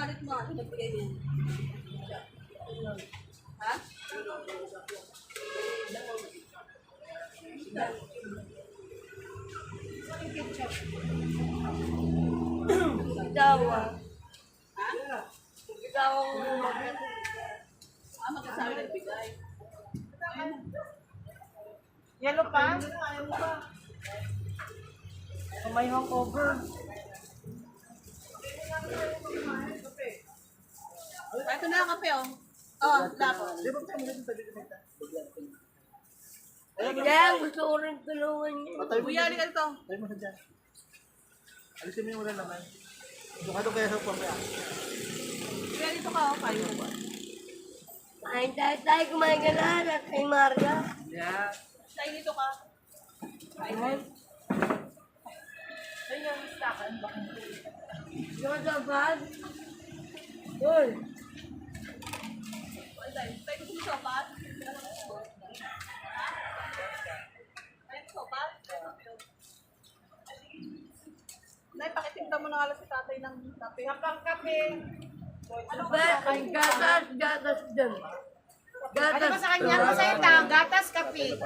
wallet mo, ano nagbigay niya? Ha? Dawa. Ha? Dawa ko. Magkasabi nagbigay. Yellow pa? May hangover. Ito na ang kape, oh. Oh, dapat. Kaya gusto ko rin tulungan niyo. Kuya, halika dito. Tayo mo sa dyan. Alisin mo yung ulan naman. Doon kaya sa upang kaya. Kuya, dito ka, oh. Kayo ba? Ay, tayo kumain ka na at kay Maria. Yeah. Tayo dito ka. Ayun. Ayun yung istakan. Yung sa bag. Uy. Tayo gusto mo sopas? Tayo sopas? Nay, pakitinda mo na nga lang si tatay ng kape. Kapang kape. Ano Ba, ay gatas dyan. Ano ba sa kanya? Masaya ta, gatas, kape.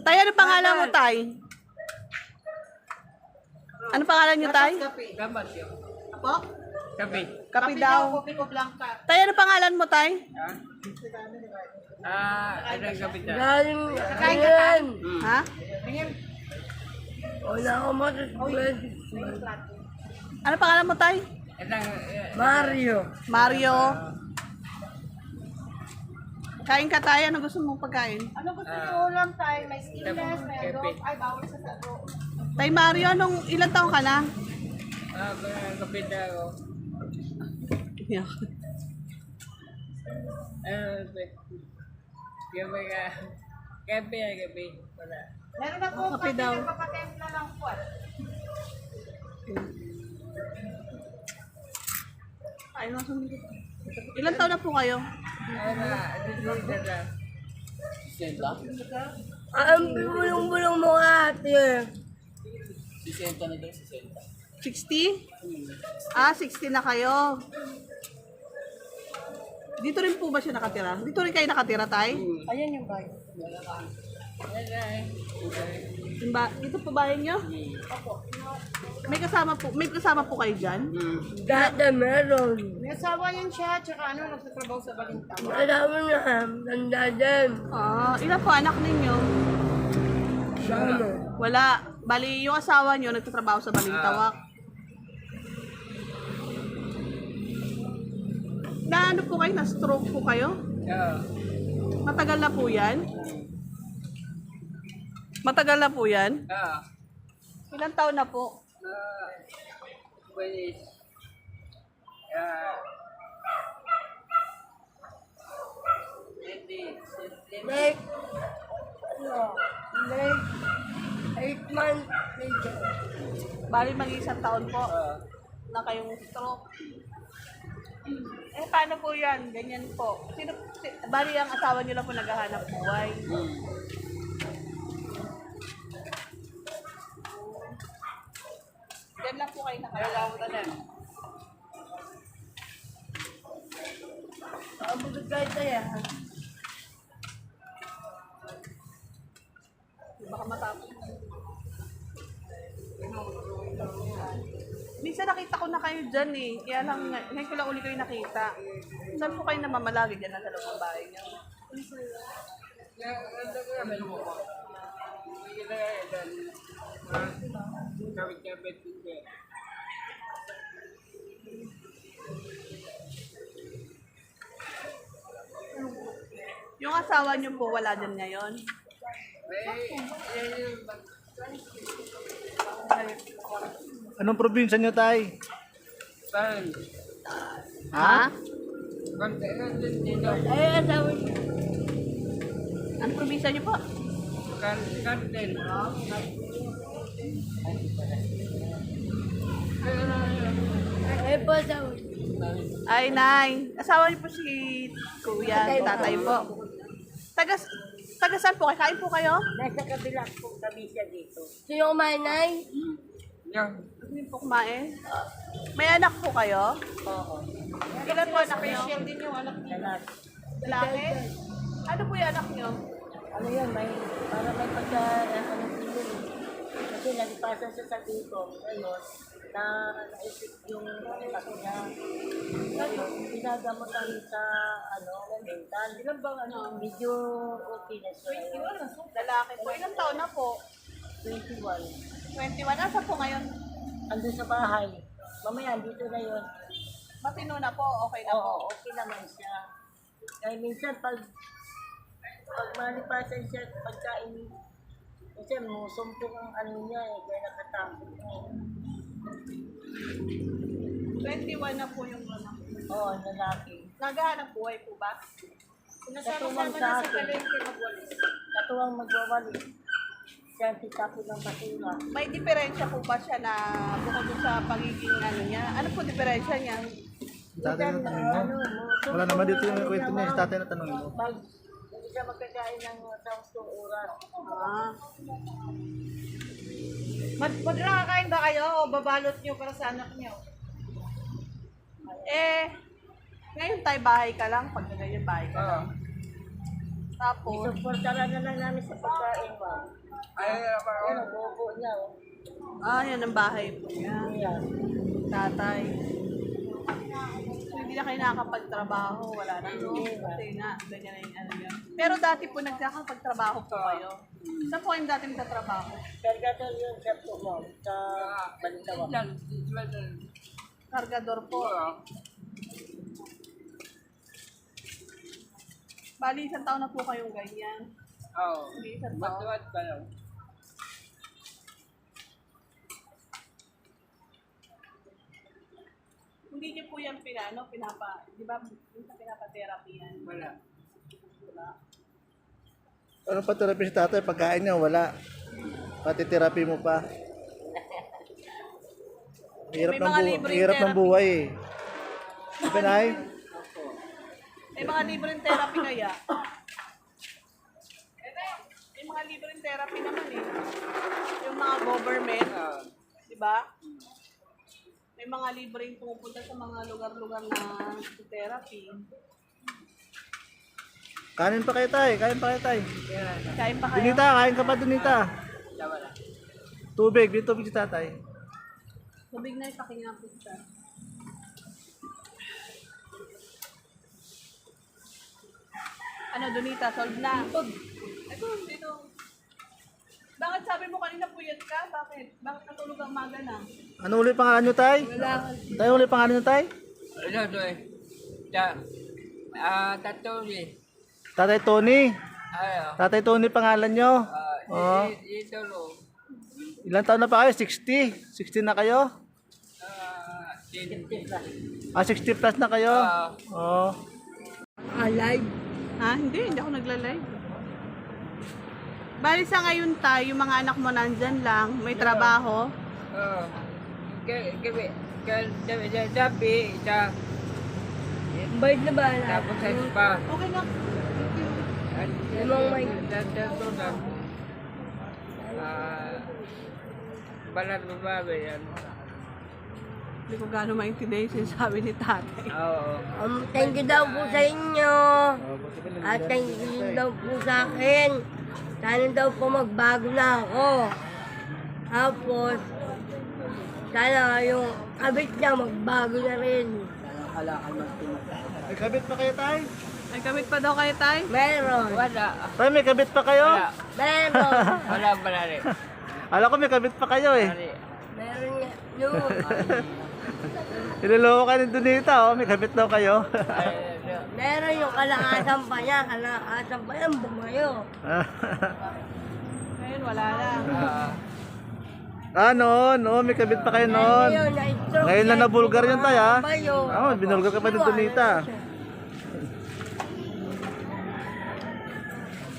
Tay, ano pangalan mo, Tay? Ano pangalan niyo, Tay? Gamat yun. Apo? Kape. Kape daw. Kopi ko blanca. Tay, ano pangalan mo, Tay? Ano ang kape na? Galing Kakain ka, yan. Ha? Tingin. Wala ko matutunan. Ano pangalan mo, Tay? Mario. Mario. Kain ka, Tay. Ano gusto mong pagkain? Ano gusto niyo ulam tayo? May skinless, may adobo. Ay, bawal sa sado. Tay Mario, ilang taong ka na? Kape na ako. Yeah. Kape na kape. Wala. Meron na po Kape pati daw. nagpapatempla lang po. Ay, sumunod. Ilang taon na po kayo? Ang bulong-bulong mo ate. 60? Ah, 60 na kayo. Dito rin po ba siya nakatira? Dito rin kayo nakatira, Tay? Ayan yung bag. Dito po bahay niyo? May kasama po kayo dyan? Dada meron. May asawa yan siya, tsaka ano, nagtatrabaho sa Balintawak. Wala mo na. Tanda dyan. Ah, ilan po anak ninyo? Sana. Wala. Bali, yung asawa niyo nagtatrabaho sa Balintawak. Na ano po kayo? Na-stroke po kayo? Matagal na po yan? Matagal na po yan? Ilang taon na po? Like, like, 8 months later. Bali, mag-isang taon po na kayong stroke. Eh, paano po yan? Ganyan po. Bali, ang asawa niyo lang po naghahanap buhay. Yan lang po kayo nakalalamutan na. Abot kahit tayo. Baka matapos. Minsan nakita ko na kayo dyan eh. Kaya lang, ngayon ko lang uli kayo nakita. Saan po kayo namamalagi dyan sa loob ng bahay niyo? Yung asawa niyo po, wala dyan ngayon? Anong probinsya nyo, Tay? Ha? Ay, asawa niya. Anong probinsya niyo po? Ay, po asawa niya. Ay, Nay. Asawa niyo po si Kuya, tatay po. Taga saan po kayo? Kain po kayo? Nasa kabila po kami siya dito. Sino kumain, Nay? Hindi po kumain. May anak po kayo? Oo. Ilan po anak niyo? Special din yung anak niya. Lahat. Lalaki? Ano po yung anak niyo? Ano yun, para may pagka, ano yun eh. Kasi nagpasa siya sa dito, ngayon, naisip yung anak niya. Ngayon, pinagamutan sa, mental. Ilan bang ano? Medyo okay na siya. Lalaki po. Ilang taon na po? 21. 21. Asa po ngayon? Andun sa bahay. Mamaya, dito na yun. Matino na po. Okay na po. Oo, okay naman siya. Kaya minsan, pag malipasan siya, pagkain, kasi sumpong ang ano niya eh, kaya nakatakot niya. 21 na po yung anak. Oo, lalaki. Naghahanap buhay po ba? Katuwang sa akin. Katuwang magwawali. Siya ang titapon ng basura. May diferensya po ba siya na bukod dun sa pagiging ano niya? Ano po diferensya niya? Tatay na tanongin mo. Wala naman dito yung kwento niya. Si tatay na tanongin mo. Pag hindi siya magkakain ng 10 oras. Ah. Magkakain ba kayo o babalot niyo para sa anak niyo? Ngayon tayo bahay ka lang. Pag ganyan bahay ka lang. Tapos, Isuportaran na lang namin sa pagkain ba? Yan, ang bubo niya. yan ang bahay po niya. Yan. Tatay. So, hindi na kayo nakakapagtrabaho. Wala na, no? Kasi nga, ganyan na yung ano yan. Pero dati po nagkakapagtrabaho po kayo. Saan po kayong dati nagtatrabaho? Kargator yun sa mo, sa Balintawak. Kargador po. Bali, isang taon na po kayong ganyan. Oo. Hindi isang taon. Matuwad pa lang. Hindi niyo po yan di ba, minsan pinapa-therapy yan? Wala. Ano pa therapy si tatay? Pagkain niya, wala. Pati therapy mo pa. Hirap May ng, mga libreng hirap ng therapy. buhay eh. Pinay? May mga libreng therapy kaya? May mga libreng therapy naman eh. Yung mga government, di ba? May mga libreng pumupunta sa mga lugar-lugar na therapy. Kanin pa kayo tay. Kain pa kayo tay. Kain pa kayo? Dunita, kain ka pa Dunita. Wala. Tubig, dito tubig si tatay. Tubig na ipakinga po siya. Ano, Donita, solve na. Ito, dito. Bakit sabi mo kanina puyat ka? Bakit? Bakit natulog ang maga na? Ano ulit pangalan nyo tay? Wala. Tay, ulit pangalan nyo tay? Ano to eh? Tato eh. Tatay Tony. Ayo. Tatay Tony pangalan nyo. Oo. Dito lo. Ilang taon na pa kayo? 60? 60 na kayo? 60 plus na kayo? Oo. Live? Ha? Hindi ako nagla-live. Bali sa ngayon tayo, yung mga anak mo nandyan lang, may trabaho. Sabi, Bayad na ba? tapos sa pa. Okay na. Limang may. Tato na. Balat babae yan. Hindi ko gano'ng maintindihan yung sinasabi ni tatay. Oo. Thank you daw po sa inyo. At thank you daw po sa akin. Sana daw po magbago na ako. Tapos, sana yung kabit niya magbago na rin. May kabit pa kayo tay? May kamit pa daw kayo, tay? Meron. Wala. Tay, may kabit pa kayo? Wala. Meron. Wala rin. Alam ko may kabit pa kayo eh. Meron nga. Yun. Niloloko ka ni Donita oh, may kabit daw kayo. Meron yung kalakasan pa niya. Kalakasan pa yan. Bumayo. Ngayon, wala na. Noon, may kabit pa kayo noon. Ngayon na nabulgar yun tay ha. Binulgar ka pa ni Donita.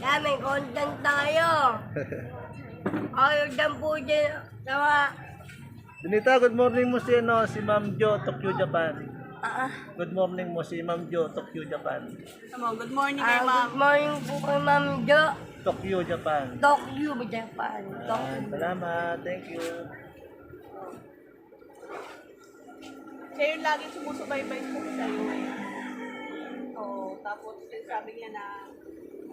Kaya may content tayo. Ayaw dyan po dyan. Sama. Donita, good morning mo si Ma'am Jo, Tokyo, Japan. Good morning mo si Ma'am Jo, Tokyo, Japan. Come on, good morning kay ma'am. Good morning po kay Ma'am Jo. Tokyo, Japan. Tokyo, Japan. Tokyo. Salamat, thank you. Si Siya yung laging sumusubaybay po sa'yo eh. Oo, tapos sabi niya na,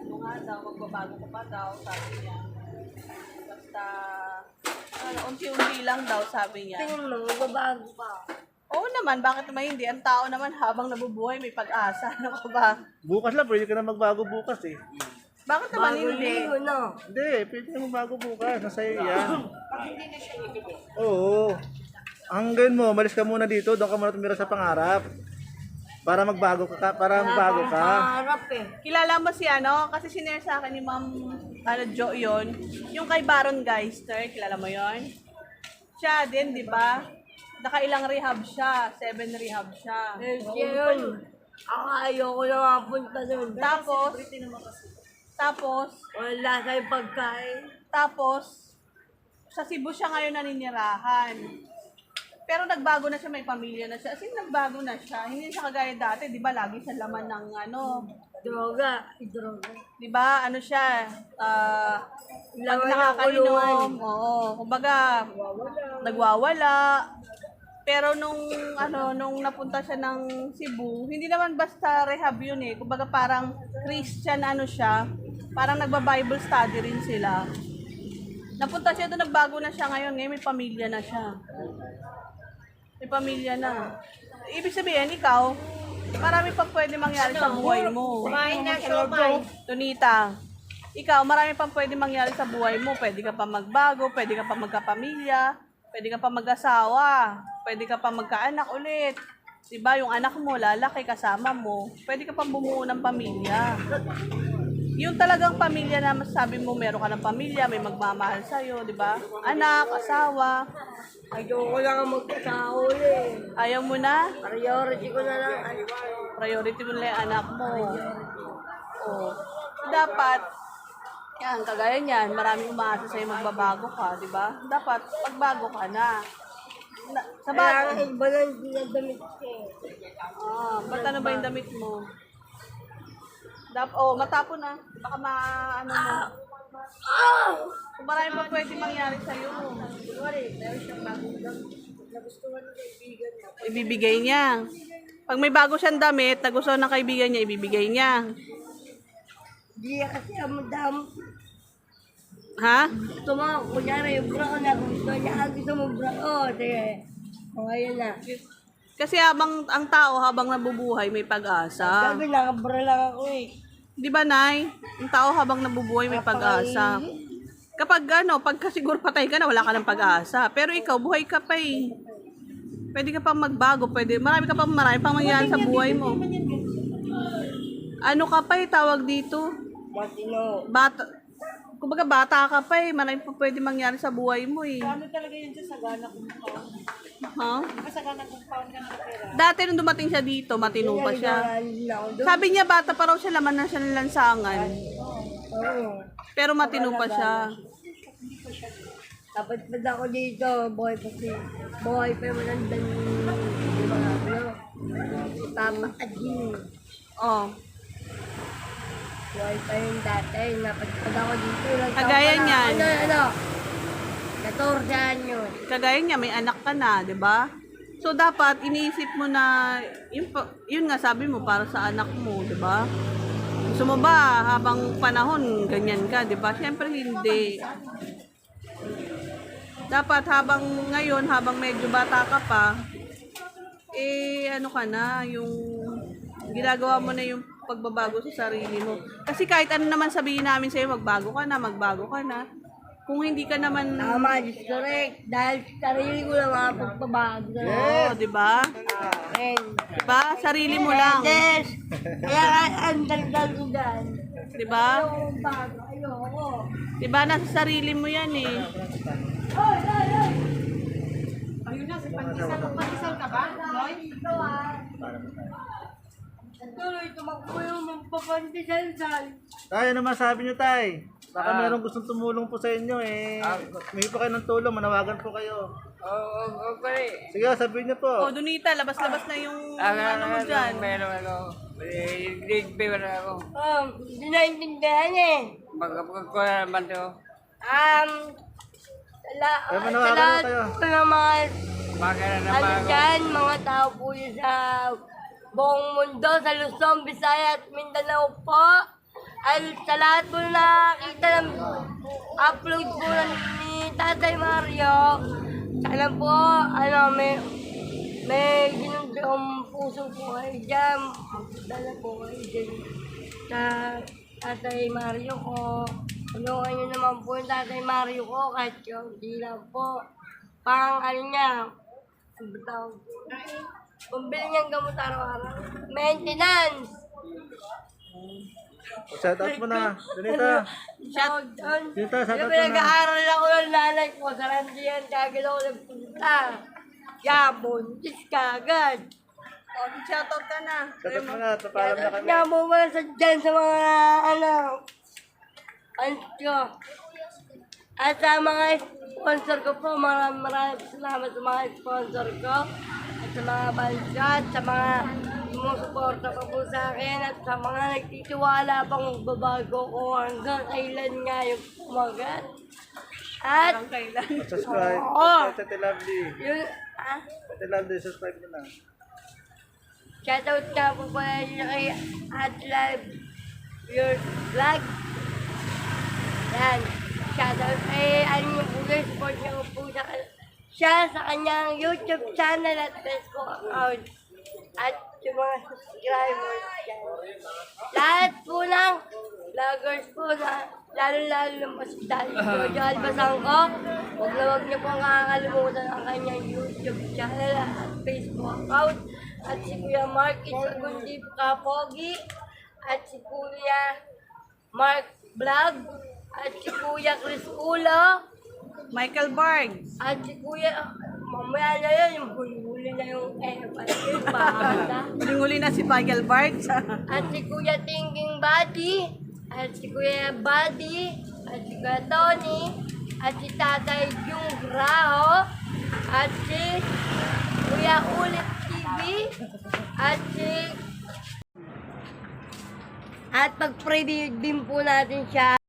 ano nga daw, magbabago ka pa daw, sabi niya. Basta, unti-unti lang daw, sabi niya. Tingin mo, magbabago pa. Oo naman, bakit naman hindi? Ang tao naman habang nabubuhay may pag-asa. Ano ka ba? Bukas lang, pwede ka na magbago bukas eh. Bakit naman Bago hindi? linggo, no? Hindi, pwede ka magbago bukas. Nasa iyo yan. Oo. Ang gawin mo, malis ka muna dito, doon ka muna tumira sa pangarap. Para magbago ka, para magbago ka. Pangarap eh. Kilala mo si ano? Kasi sinare sa akin ni Ma'am Jo yun. Yung kay Baron Geister, kilala mo yon? Siya din, di ba? Nakailang rehab siya. 7 rehab siya. Eh, siya yun. Ako ayoko na nga punta doon. Tapos, Wala sa'yo pagkain. tapos, sa Cebu siya ngayon naninirahan. Pero nagbago na siya, may pamilya na siya. As in, nagbago na siya. Hindi siya kagaya dati, di ba? Lagi sa laman ng ano, Droga. di ba? Ano siya, pag Laman ng nakakainom, kulungan. oo, kumbaga, nagwawala. Pero nung napunta siya ng Cebu, hindi naman basta rehab yun eh. Kumbaga parang Christian ano siya, parang nagba-Bible study rin sila. Napunta siya doon, nagbago na siya ngayon may pamilya na siya. May pamilya na. Ibig sabihin, ikaw, marami pang pwede mangyari sa buhay mo. Kumain na siomay. Tunita, ikaw, marami pang pwede mangyari sa buhay mo. Pwede ka pa magbago, pwede ka pa magkapamilya, pwede ka pa mag-asawa, pwede ka pa magkaanak ulit. Diba, yung anak mo, lalaki, kasama mo, pwede ka pang bumuo ng pamilya. Yung talagang pamilya na masasabi mo, meron ka ng pamilya, may magmamahal sa'yo, di ba? Anak, asawa, Ayoko lang ang mag-asawa eh. ayaw mo na, Priority ko na lang. priority mo na yung anak mo. O, dapat, yan, kagaya niyan, maraming umaasa sa'yo magbabago ka, di ba? Dapat, pagbago ka na. Sa Kaya bagay, iba lang dinadamit ko eh. ba't ano ba yung damit mo? Matapo na. Baka ano mo. Kung marami pa pwede mangyari sa'yo. Ibibigay niya. Pag may bago siyang damit, na gusto ng kaibigan niya, ibibigay niya. Di kasi ang madam. Ha? Gusto mo, kunyari yung bra ko na gusto niya. Gusto mo bra ko. Sige. O ngayon na. Kasi ang tao habang nabubuhay may pag-asa. Sabi nakabra lang ako eh. Di ba, Nay? Ang tao habang nabubuhay may pag-asa. Kapag pagka siguro patay ka na, wala ka ng pag-asa. Pero ikaw, buhay ka pa eh. Pwede ka pang magbago, marami pang mangyari sa buhay mo. Ano ka pa eh, tawag dito? Matino. Kumbaga bata ka pa eh, marami pa pwede mangyari sa buhay mo eh. Ano talaga yun sa sagana kung pound? Ha? Masagana kung pound ka na pera. Dati nung dumating siya dito, matino pa siya. Sabi niya bata pa raw siya, laman na siya ng lansangan. Oo. Pero matino pa siya. Dapat pa ako dito. Buhay pa si. Buhay pa yung magandang mga tama at yun. Oh. Buhay pa yung dati. Napadpad ako dito. Kagaya niyan. 14 anyo. Kagaya niya, may anak ka na, di ba? So, dapat iniisip mo na, yun nga sabi mo, para sa anak mo, di ba? Gusto mo ba, habang panahon, ganyan ka, di ba? Siyempre, hindi. Dapat, habang medyo bata ka pa, ano ka na, yung ginagawa mo na yung pagbabago sa sarili mo. Kasi kahit ano naman sabihin namin sa'yo, magbago ka na. Kung hindi ka naman... Tama, just correct. Dahil sarili ko lang ang pagbabago. Oo, di ba? Diba? Sarili mo lang. Yes! Kaya ang dagdag ko dyan. Diba? Ayoko bago. Ayoko. Diba? Nasa sarili mo yan eh. Ayun na, si Pandesal ka ba? Noy? Tuloy, tumakbo yung magpapandesal-sal. Tay, ano masabi niyo, Tay? Baka meron gustong tumulong po sa inyo eh. May pa kayo ng tulong, manawagan po kayo. pare. Sige, sabihin niyo po. O, Donita, labas-labas na yung ano mo dyan. Meron ako. Grade B na ako. Hindi naintindihan eh. Magkapag ko na naman to. Sa manawagan na kayo. lahat po ng mga Bakit na Ano ba ako? dyan, mga tao po yun sa buong mundo, sa Luzon, Visayas at Mindanao po. At sa lahat po na nakakita ng upload po ni Tatay Mario, sana po, may ginugong puso po kayo dyan. Dala po kayo dyan sa Tatay Mario ko. Tulungan nyo naman po yung Tatay Mario ko kahit yung di lang po. Pang niya, ano ba tawag? Pambili niyang gamot araw-araw. Maintenance! Shout out mo na. Donita. Shout out! Donita, shout out mo na. Pinag-aaral ako ng nanay ko sa Randian, kagad ako nagpunta. Kaya, buntis ka agad. O, shoutout ka na. Shout out mo na. Papalam na kami. Kaya mo ba dyan sa mga, ko. At sa mga sponsor ko po, maraming salamat sa mga sponsor ko. At sa mga bansa, at sa mga sumusuporta pa po sa akin. At sa mga nagtitiwala pang magbabago ko hanggang kailan nga yung umagat. At, Ang kailan. Subscribe. Oo. Ate Lovely. yun, Ate Lovely, subscribe mo na. shoutout nga po pala nyo kay At Live Your Vlog. Yan. Shoutout kay ano po guys, support niyo po siya sa kanyang YouTube channel at Facebook account. At yung mga subscribers dyan. Lahat po ng vloggers po na lalo-lalo ng mas dahil Jojo Albasangko. Huwag niyo pong kakalimutan ang kanyang YouTube channel at Facebook account. At si Kuya Mark Isagundi Kapogi. At si Kuya Mark Vlog. At si Kuya Chris Ulo. Michael Barnes. At si Kuya, mamaya na yun, yung huli na yung bata. Huling-huli na si Michael Barnes. At si Kuya Thinking Buddy. At si Kuya Buddy. At si Kuya Tony. At si Tatay Jung Graho. At si Kuya Ulit TV. At si... At pag-preview din po natin siya.